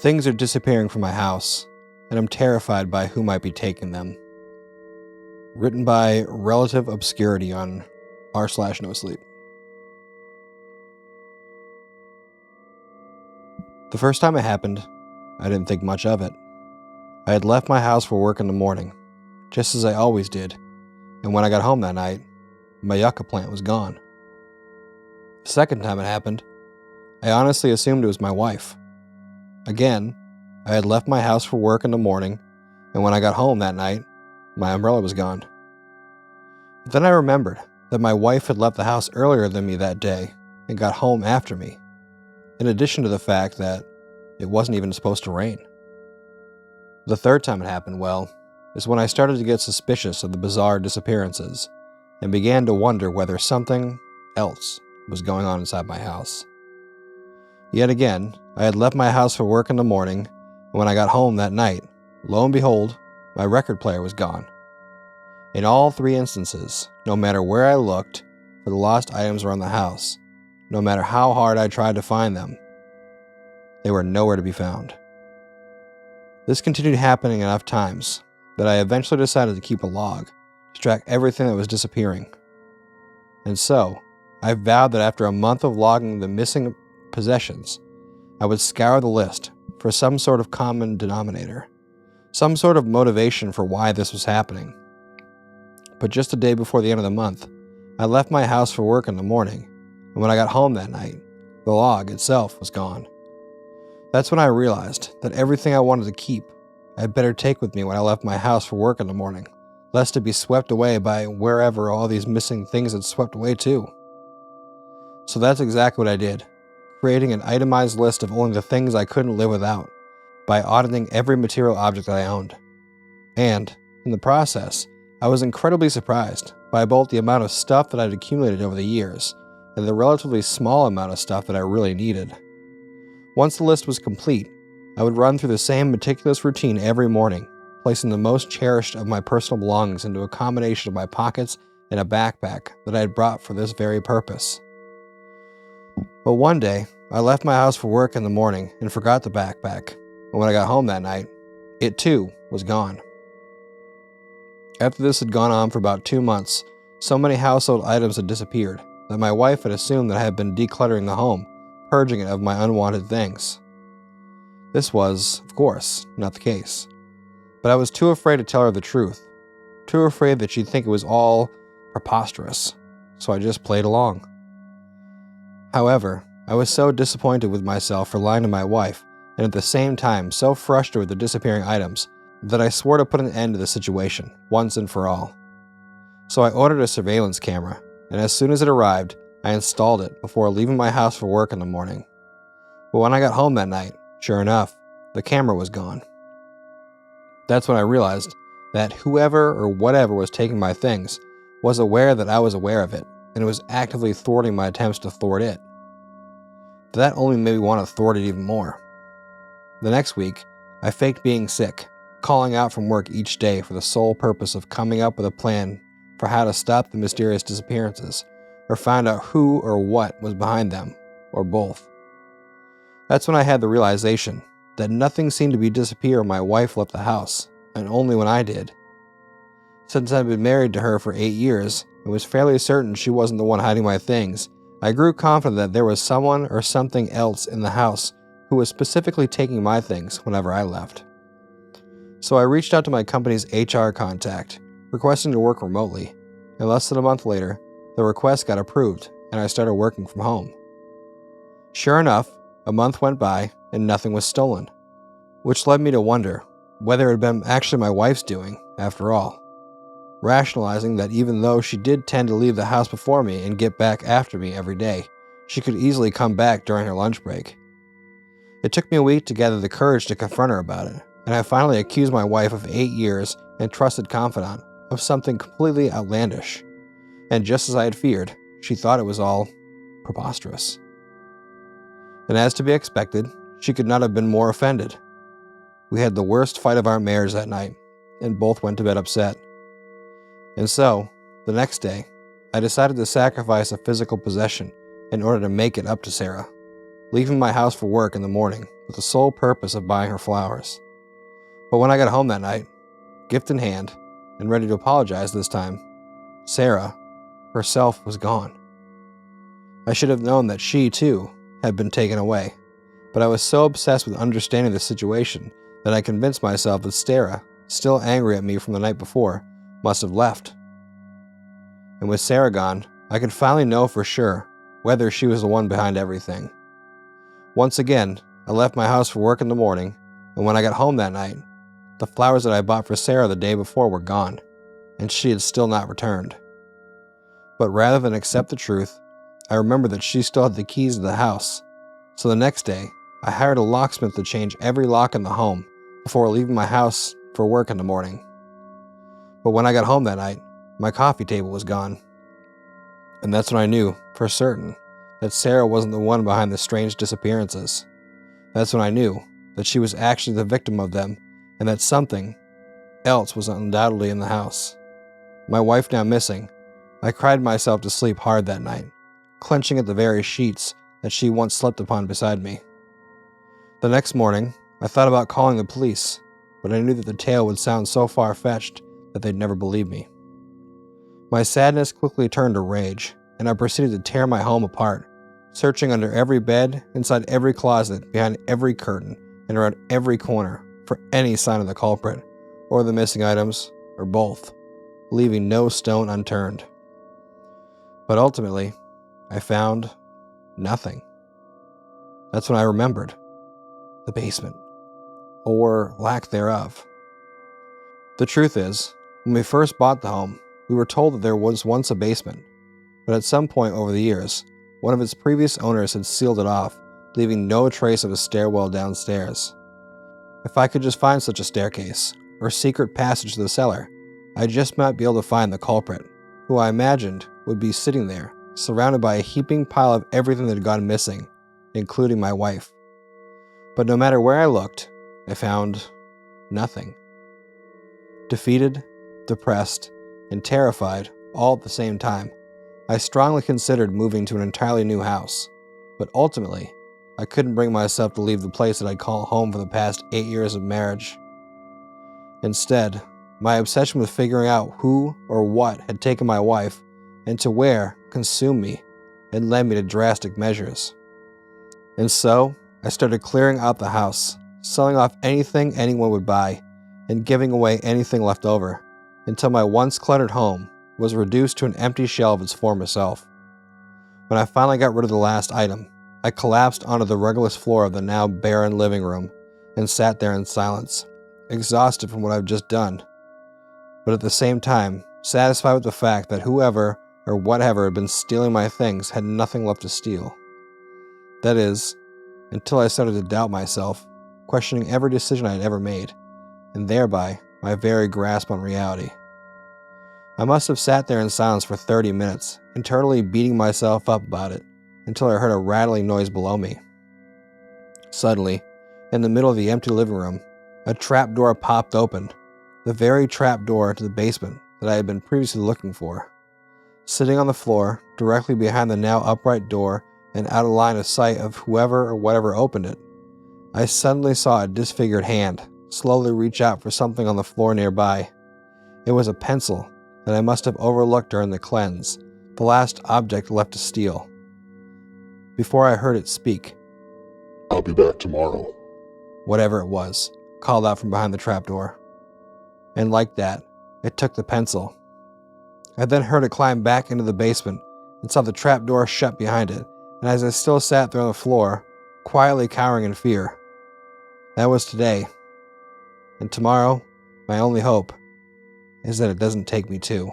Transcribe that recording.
Things are disappearing from my house, and I'm terrified by who might be taking them. Written by Relative Obscurity on r/NoSleep. The first time it happened, I didn't think much of it. I had left my house for work in the morning, just as I always did, and when I got home that night, my yucca plant was gone. The second time it happened, I honestly assumed it was my wife. Again, I had left my house for work in the morning, and when I got home that night, my umbrella was gone. But then I remembered that my wife had left the house earlier than me that day and got home after me, in addition to the fact that it wasn't even supposed to rain. The third time it happened, is when I started to get suspicious of the bizarre disappearances and began to wonder whether something else was going on inside my house. Yet again, I had left my house for work in the morning, and when I got home that night, lo and behold, my record player was gone. In all three instances, no matter where I looked for the lost items around the house, no matter how hard I tried to find them, they were nowhere to be found. This continued happening enough times that I eventually decided to keep a log to track everything that was disappearing. And so, I vowed that after a month of logging the missing possessions, I would scour the list for some sort of common denominator, some sort of motivation for why this was happening. But just a day before the end of the month, I left my house for work in the morning, and when I got home that night, the log itself was gone. That's when I realized that everything I wanted to keep, I had better take with me when I left my house for work in the morning, lest it be swept away by wherever all these missing things had swept away to. So that's exactly what I did, creating an itemized list of only the things I couldn't live without, by auditing every material object that I owned. And, in the process, I was incredibly surprised by both the amount of stuff that I'd accumulated over the years, and the relatively small amount of stuff that I really needed. Once the list was complete, I would run through the same meticulous routine every morning, placing the most cherished of my personal belongings into a combination of my pockets and a backpack that I had brought for this very purpose. But one day, I left my house for work in the morning and forgot the backpack, and when I got home that night, it too was gone. After this had gone on for about 2 months, so many household items had disappeared that my wife had assumed that I had been decluttering the home, purging it of my unwanted things. This was, of course, not the case. But I was too afraid to tell her the truth, too afraid that she'd think it was all preposterous, so I just played along. However, I was so disappointed with myself for lying to my wife, and at the same time so frustrated with the disappearing items, that I swore to put an end to the situation, once and for all. So I ordered a surveillance camera, and as soon as it arrived, I installed it before leaving my house for work in the morning. But when I got home that night, sure enough, the camera was gone. That's when I realized that whoever or whatever was taking my things was aware that I was aware of it, and it was actively thwarting my attempts to thwart it. That only made me want to thwart it even more. The next week, I faked being sick, calling out from work each day for the sole purpose of coming up with a plan for how to stop the mysterious disappearances, or find out who or what was behind them, or both. That's when I had the realization that nothing seemed to be disappear when my wife left the house, and only when I did. Since I'd been married to her for 8 years, and was fairly certain she wasn't the one hiding my things, I grew confident that there was someone or something else in the house who was specifically taking my things whenever I left. So I reached out to my company's HR contact, requesting to work remotely, and less than a month later, the request got approved, and I started working from home. Sure enough, a month went by, and nothing was stolen, which led me to wonder whether it had been actually my wife's doing, after all, rationalizing that even though she did tend to leave the house before me and get back after me every day, she could easily come back during her lunch break. It took me a week to gather the courage to confront her about it, and I finally accused my wife of 8 years and trusted confidant of something completely outlandish. And just as I had feared, she thought it was all preposterous. And as to be expected, she could not have been more offended. We had the worst fight of our marriage that night, and both went to bed upset. And so, the next day, I decided to sacrifice a physical possession in order to make it up to Sarah. leaving my house for work in the morning with the sole purpose of buying her flowers. But when I got home that night, gift in hand, and ready to apologize this time, Sarah herself was gone. I should have known that she, too, had been taken away, but I was so obsessed with understanding the situation that I convinced myself that Sarah, still angry at me from the night before, must have left. And with Sarah gone, I could finally know for sure whether she was the one behind everything. Once again, I left my house for work in the morning, and when I got home that night, the flowers that I bought for Sarah the day before were gone, and she had still not returned. But rather than accept the truth, I remembered that she still had the keys to the house, so the next day, I hired a locksmith to change every lock in the home before leaving my house for work in the morning. But when I got home that night, my coffee table was gone. And that's when I knew, for certain, that Sarah wasn't the one behind the strange disappearances. That's when I knew that she was actually the victim of them, and that something else was undoubtedly in the house. My wife now missing, I cried myself to sleep hard that night, clenching at the very sheets that she once slept upon beside me. The next morning, I thought about calling the police, but I knew that the tale would sound so far-fetched that they'd never believe me. My sadness quickly turned to rage, and I proceeded to tear my home apart, searching under every bed, inside every closet, behind every curtain, and around every corner for any sign of the culprit, or the missing items, or both, leaving no stone unturned. But ultimately, I found nothing. That's when I remembered the basement, or lack thereof. The truth is, when we first bought the home, we were told that there was once a basement, but at some point over the years, one of its previous owners had sealed it off, leaving no trace of a stairwell downstairs. If I could just find such a staircase, or secret passage to the cellar, I just might be able to find the culprit, who I imagined would be sitting there, surrounded by a heaping pile of everything that had gone missing, including my wife. But no matter where I looked, I found nothing. Defeated, depressed, and terrified all at the same time, I strongly considered moving to an entirely new house, but ultimately, I couldn't bring myself to leave the place that I'd call home for the past 8 years of marriage. Instead, my obsession with figuring out who or what had taken my wife and to where consumed me and led me to drastic measures. And so, I started clearing out the house, selling off anything anyone would buy, and giving away anything left over, until my once cluttered home was reduced to an empty shell of its former self. When I finally got rid of the last item, I collapsed onto the ruggerless floor of the now barren living room and sat there in silence, exhausted from what I've just done, but at the same time satisfied with the fact that whoever or whatever had been stealing my things had nothing left to steal. That is, until I started to doubt myself, questioning every decision I had ever made, and thereby my very grasp on reality. I must have sat there in silence for 30 minutes, internally beating myself up about it, until I heard a rattling noise below me. Suddenly, in the middle of the empty living room, a trapdoor popped open, the very trapdoor to the basement that I had been previously looking for. Sitting on the floor, directly behind the now upright door and out of line of sight of whoever or whatever opened it, I suddenly saw a disfigured hand slowly reach out for something on the floor nearby. It was a pencil that I must have overlooked during the cleanse, the last object left to steal. Before I heard it speak, "I'll be back tomorrow." Whatever it was, called out from behind the trapdoor. And like that, it took the pencil. I then heard it climb back into the basement and saw the trapdoor shut behind it, and as I still sat there on the floor, quietly cowering in fear. That was today. And tomorrow, my only hope is that it doesn't take me too.